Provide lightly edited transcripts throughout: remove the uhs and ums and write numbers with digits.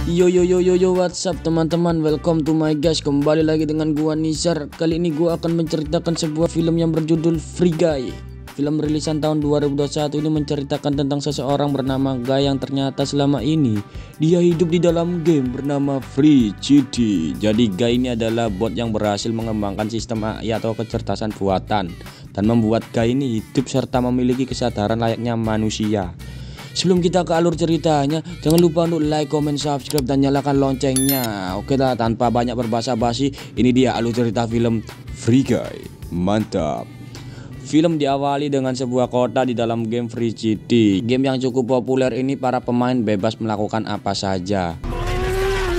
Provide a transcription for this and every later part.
Yo yo yo yo yo, what's up teman-teman, welcome to my guys. Kembali lagi dengan gua Nizar. Kali ini gua akan menceritakan sebuah film yang berjudul Free Guy. Film rilisan tahun 2021 ini menceritakan tentang seseorang bernama Guy yang ternyata selama ini dia hidup di dalam game bernama Free GT. Jadi Guy ini adalah bot yang berhasil mengembangkan sistem AI atau kecerdasan buatan dan membuat Guy ini hidup serta memiliki kesadaran layaknya manusia. Sebelum kita ke alur ceritanya, jangan lupa untuk like, comment, subscribe, dan nyalakan loncengnya. Oke lah, tanpa banyak berbasa-basi, ini dia alur cerita film Free Guy. Mantap. Film diawali dengan sebuah kota di dalam game Free GT. Game yang cukup populer ini para pemain bebas melakukan apa saja.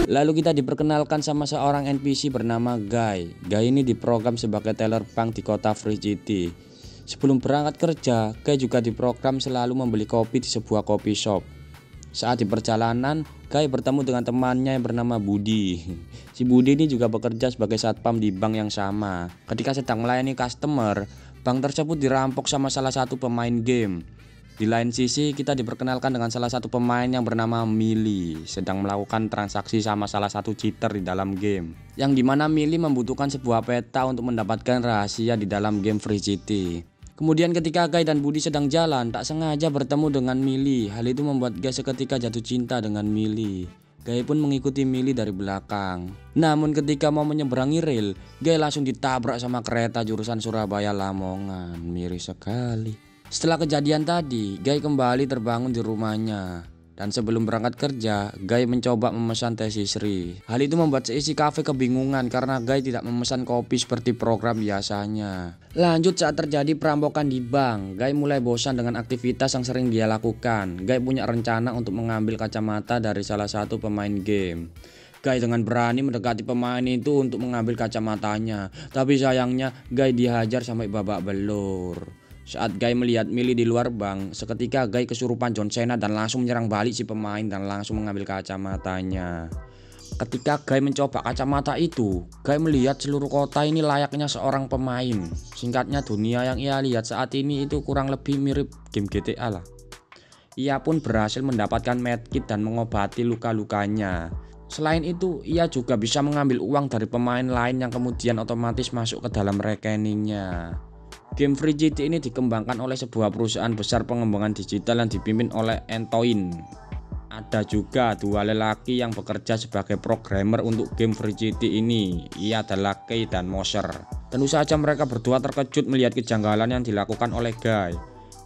Lalu kita diperkenalkan sama seorang NPC bernama Guy. Guy ini diprogram sebagai teller bank di kota Free GT. Sebelum berangkat kerja, Guy juga diprogram selalu membeli kopi di sebuah coffee shop. Saat di perjalanan, Guy bertemu dengan temannya yang bernama Budi. Si Budi ini juga bekerja sebagai satpam di bank yang sama. Ketika sedang melayani customer, bank tersebut dirampok sama salah satu pemain game. Di lain sisi, kita diperkenalkan dengan salah satu pemain yang bernama Millie, sedang melakukan transaksi sama salah satu cheater di dalam game. Yang dimana Millie membutuhkan sebuah peta untuk mendapatkan rahasia di dalam game Free GT. Kemudian ketika Guy dan Budi sedang jalan, tak sengaja bertemu dengan Millie. Hal itu membuat Guy seketika jatuh cinta dengan Millie. Guy pun mengikuti Millie dari belakang. Namun ketika mau menyeberangi rel, Guy langsung ditabrak sama kereta jurusan Surabaya Lamongan. Miris sekali. Setelah kejadian tadi, Guy kembali terbangun di rumahnya. Dan sebelum berangkat kerja, Guy mencoba memesan teh Sisri. Hal itu membuat seisi kafe kebingungan karena Guy tidak memesan kopi seperti program biasanya. Lanjut, saat terjadi perampokan di bank, Guy mulai bosan dengan aktivitas yang sering dia lakukan. Guy punya rencana untuk mengambil kacamata dari salah satu pemain game. Guy dengan berani mendekati pemain itu untuk mengambil kacamatanya. Tapi sayangnya Guy dihajar sampai babak belur. Saat Guy melihat Millie di luar bank, seketika Guy kesurupan John Cena dan langsung menyerang balik si pemain dan langsung mengambil kacamatanya. Ketika Guy mencoba kacamata itu, Guy melihat seluruh kota ini layaknya seorang pemain. Singkatnya, dunia yang ia lihat saat ini itu kurang lebih mirip game GTA lah. Ia pun berhasil mendapatkan medkit dan mengobati luka-lukanya. Selain itu, ia juga bisa mengambil uang dari pemain lain yang kemudian otomatis masuk ke dalam rekeningnya. Game Free GT ini dikembangkan oleh sebuah perusahaan besar pengembangan digital yang dipimpin oleh Entoin. Ada juga dua lelaki yang bekerja sebagai programmer untuk game Free GT ini. Ia adalah Kay dan Moser. Tentu saja mereka berdua terkejut melihat kejanggalan yang dilakukan oleh Guy.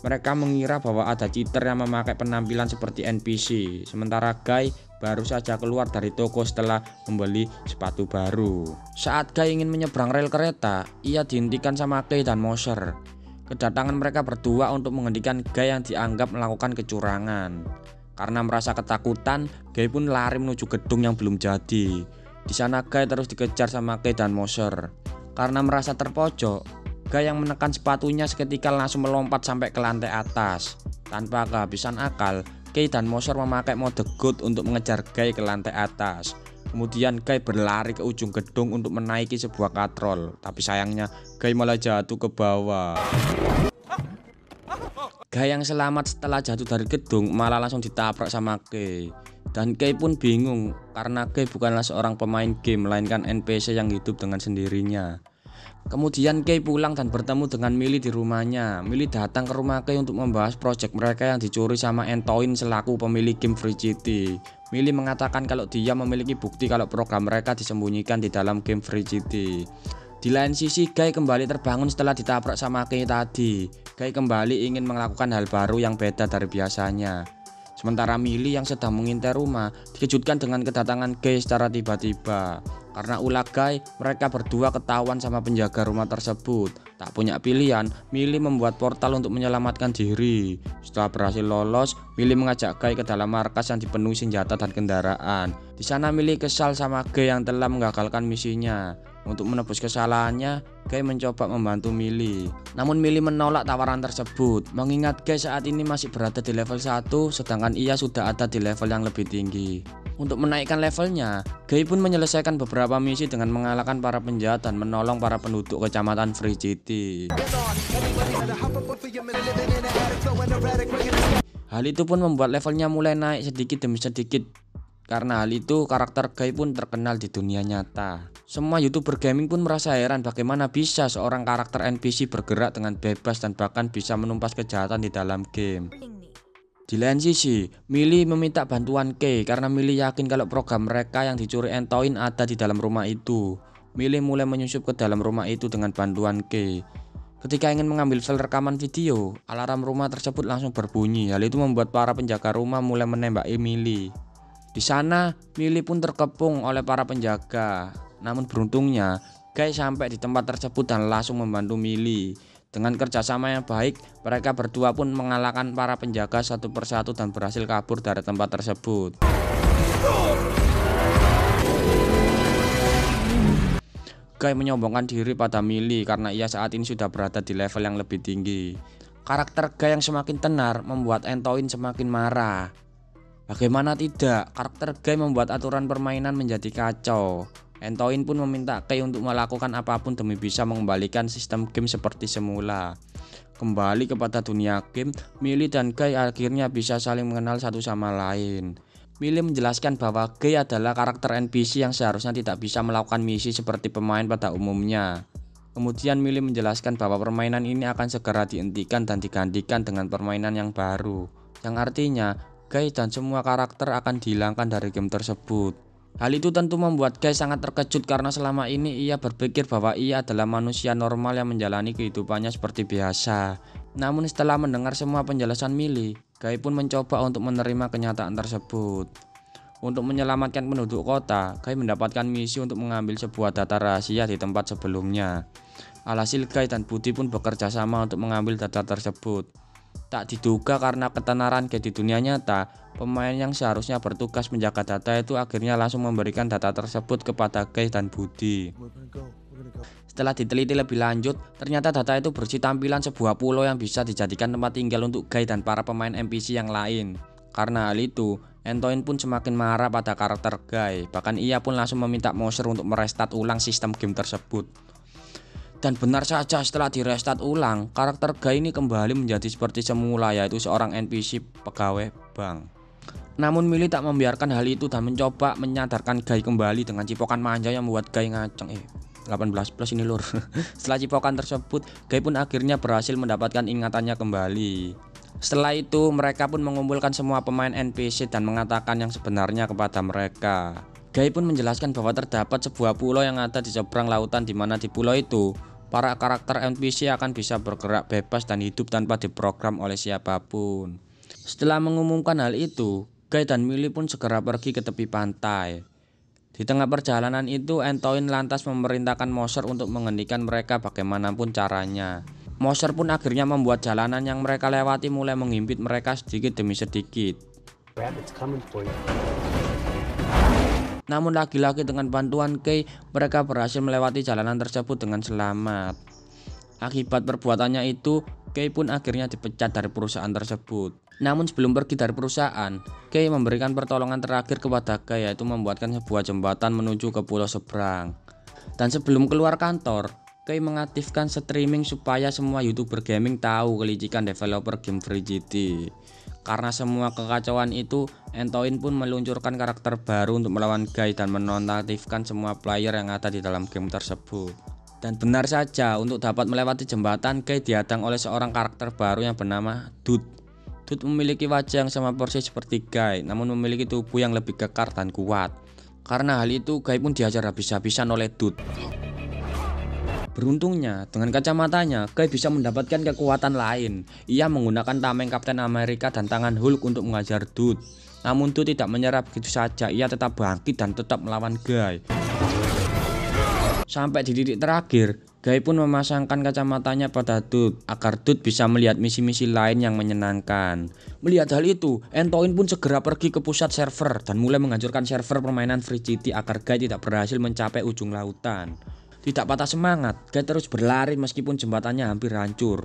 Mereka mengira bahwa ada cheater yang memakai penampilan seperti NPC. Sementara Guy baru saja keluar dari toko setelah membeli sepatu baru. Saat Guy ingin menyeberang rel kereta, ia dihentikan sama Kay dan Moser. Kedatangan mereka berdua untuk menghentikan Guy yang dianggap melakukan kecurangan. Karena merasa ketakutan, Guy pun lari menuju gedung yang belum jadi. Di sana Guy terus dikejar sama Kay dan Moser. Karena merasa terpojok, Guy yang menekan sepatunya seketika langsung melompat sampai ke lantai atas. Tanpa kehabisan akal, Kay dan Moser memakai mode God untuk mengejar Guy ke lantai atas. Kemudian Guy berlari ke ujung gedung untuk menaiki sebuah katrol. Tapi sayangnya Guy malah jatuh ke bawah. Guy yang selamat setelah jatuh dari gedung malah langsung ditabrak sama Kay. Dan Kay pun bingung karena Kay bukanlah seorang pemain game, melainkan NPC yang hidup dengan sendirinya. Kemudian Kay pulang dan bertemu dengan Millie di rumahnya. Millie datang ke rumah Kay untuk membahas proyek mereka yang dicuri sama Entoin selaku pemilik game Free GT. Millie mengatakan kalau dia memiliki bukti kalau program mereka disembunyikan di dalam game Free GT. Di lain sisi, Guy kembali terbangun setelah ditabrak sama Kay tadi. Guy kembali ingin melakukan hal baru yang beda dari biasanya. Sementara Millie yang sedang mengintai rumah dikejutkan dengan kedatangan Guy secara tiba-tiba. Karena ulah Guy, mereka berdua ketahuan sama penjaga rumah tersebut. Tak punya pilihan, Millie membuat portal untuk menyelamatkan diri. Setelah berhasil lolos, Millie mengajak Guy ke dalam markas yang dipenuhi senjata dan kendaraan. Di sana Millie kesal sama Guy yang telah menggagalkan misinya. Untuk menebus kesalahannya, Guy mencoba membantu Millie. Namun Millie menolak tawaran tersebut, mengingat Guy saat ini masih berada di level 1, sedangkan ia sudah ada di level yang lebih tinggi. Untuk menaikkan levelnya, Guy pun menyelesaikan beberapa misi dengan mengalahkan para penjahat dan menolong para penduduk kecamatan Free GT. Hal itu pun membuat levelnya mulai naik sedikit demi sedikit. Karena hal itu, karakter Guy pun terkenal di dunia nyata. Semua YouTuber gaming pun merasa heran bagaimana bisa seorang karakter NPC bergerak dengan bebas dan bahkan bisa menumpas kejahatan di dalam game. Di lain sisi, Millie meminta bantuan Kay karena Millie yakin kalau program mereka yang dicuri Antoine ada di dalam rumah itu. Millie mulai menyusup ke dalam rumah itu dengan bantuan Kay. Ketika ingin mengambil file rekaman video, alarm rumah tersebut langsung berbunyi. Hal itu membuat para penjaga rumah mulai menembaki Millie. Di sana, Millie pun terkepung oleh para penjaga. Namun beruntungnya, Guy sampai di tempat tersebut dan langsung membantu Millie. Dengan kerjasama yang baik, mereka berdua pun mengalahkan para penjaga satu persatu dan berhasil kabur dari tempat tersebut. Guy menyombongkan diri pada Millie karena ia saat ini sudah berada di level yang lebih tinggi. Karakter Guy yang semakin tenar membuat Antoine semakin marah. Bagaimana tidak, karakter Guy membuat aturan permainan menjadi kacau. Antoine pun meminta Guy untuk melakukan apapun demi bisa mengembalikan sistem game seperti semula. Kembali kepada dunia game, Millie dan Guy akhirnya bisa saling mengenal satu sama lain. Millie menjelaskan bahwa Guy adalah karakter NPC yang seharusnya tidak bisa melakukan misi seperti pemain pada umumnya. Kemudian Millie menjelaskan bahwa permainan ini akan segera dihentikan dan digantikan dengan permainan yang baru, yang artinya Guy dan semua karakter akan dihilangkan dari game tersebut. Hal itu tentu membuat Guy sangat terkejut karena selama ini ia berpikir bahwa ia adalah manusia normal yang menjalani kehidupannya seperti biasa. Namun setelah mendengar semua penjelasan Millie, Guy pun mencoba untuk menerima kenyataan tersebut. Untuk menyelamatkan penduduk kota, Guy mendapatkan misi untuk mengambil sebuah data rahasia di tempat sebelumnya. Alhasil Guy dan Buddy pun bekerja sama untuk mengambil data tersebut. Tak diduga karena ketenaran Guy di dunia nyata, pemain yang seharusnya bertugas menjaga data itu akhirnya langsung memberikan data tersebut kepada Guy dan Buddy. Setelah diteliti lebih lanjut, ternyata data itu berisi tampilan sebuah pulau yang bisa dijadikan tempat tinggal untuk Guy dan para pemain NPC yang lain. Karena hal itu, Antoine pun semakin marah pada karakter Guy. Bahkan ia pun langsung meminta Mouser untuk merestart ulang sistem game tersebut. Dan benar saja, setelah direstart ulang, karakter Guy ini kembali menjadi seperti semula, yaitu seorang NPC pegawai bank. Namun Millie tak membiarkan hal itu dan mencoba menyadarkan Guy kembali dengan cipokan manja yang membuat Guy ngaceng. 18+ ini lur. Setelah cipokan tersebut, Guy pun akhirnya berhasil mendapatkan ingatannya kembali. Setelah itu, mereka pun mengumpulkan semua pemain NPC dan mengatakan yang sebenarnya kepada mereka. Guy pun menjelaskan bahwa terdapat sebuah pulau yang ada di seberang lautan, di mana di pulau itu para karakter NPC akan bisa bergerak bebas dan hidup tanpa diprogram oleh siapapun. Setelah mengumumkan hal itu, Guy dan Millie pun segera pergi ke tepi pantai. Di tengah perjalanan itu, Antoine lantas memerintahkan Mouser untuk menghentikan mereka bagaimanapun caranya. Mouser pun akhirnya membuat jalanan yang mereka lewati mulai menghimpit mereka sedikit demi sedikit. Namun lagi-lagi dengan bantuan Guy, mereka berhasil melewati jalanan tersebut dengan selamat. Akibat perbuatannya itu, Guy pun akhirnya dipecat dari perusahaan tersebut. Namun sebelum pergi dari perusahaan, Guy memberikan pertolongan terakhir kepada Guy, yaitu membuatkan sebuah jembatan menuju ke pulau seberang. Dan sebelum keluar kantor, Guy mengaktifkan streaming supaya semua YouTuber gaming tahu kelicikan developer game FreeGT. Karena semua kekacauan itu, Antoine pun meluncurkan karakter baru untuk melawan Guy dan menonaktifkan semua player yang ada di dalam game tersebut. Dan benar saja, untuk dapat melewati jembatan, Guy dihadang oleh seorang karakter baru yang bernama Dude. Dude memiliki wajah yang sama persis seperti Guy, namun memiliki tubuh yang lebih kekar dan kuat. Karena hal itu, Guy pun dihajar habis-habisan oleh Dude. Beruntungnya, dengan kacamatanya, Guy bisa mendapatkan kekuatan lain. Ia menggunakan tameng Kapten Amerika dan tangan Hulk untuk mengajar Dude. Namun Dude tidak menyerah begitu saja, ia tetap bangkit dan tetap melawan Guy. Sampai di titik terakhir, Guy pun memasangkan kacamatanya pada Dude agar Dude bisa melihat misi-misi lain yang menyenangkan. Melihat hal itu, Antoine pun segera pergi ke pusat server dan mulai menghancurkan server permainan FreeGT agar Guy tidak berhasil mencapai ujung lautan. Tidak patah semangat, Guy terus berlari meskipun jembatannya hampir hancur.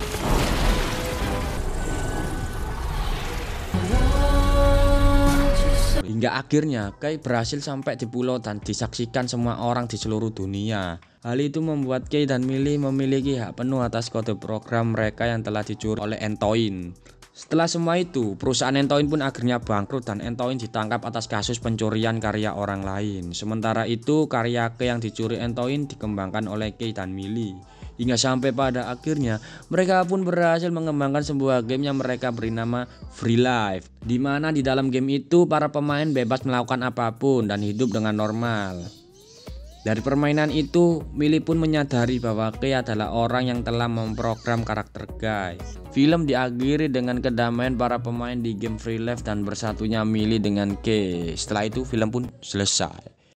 Hingga akhirnya Guy berhasil sampai di pulau dan disaksikan semua orang di seluruh dunia. Hal itu membuat Guy dan Millie memiliki hak penuh atas kode program mereka yang telah dicuri oleh Antoine. Setelah semua itu, perusahaan Entoin pun akhirnya bangkrut dan Entoin ditangkap atas kasus pencurian karya orang lain. Sementara itu, karya Kei yang dicuri Entoin dikembangkan oleh Kei dan Millie. Hingga sampai pada akhirnya, mereka pun berhasil mengembangkan sebuah game yang mereka beri nama Free Life. Di mana di dalam game itu, para pemain bebas melakukan apapun dan hidup dengan normal. Dari permainan itu, Millie pun menyadari bahwa Kei adalah orang yang telah memprogram karakter Guy. Film diakhiri dengan kedamaian para pemain di game Free Life dan bersatunya Millie dengan Kei. Setelah itu film pun selesai.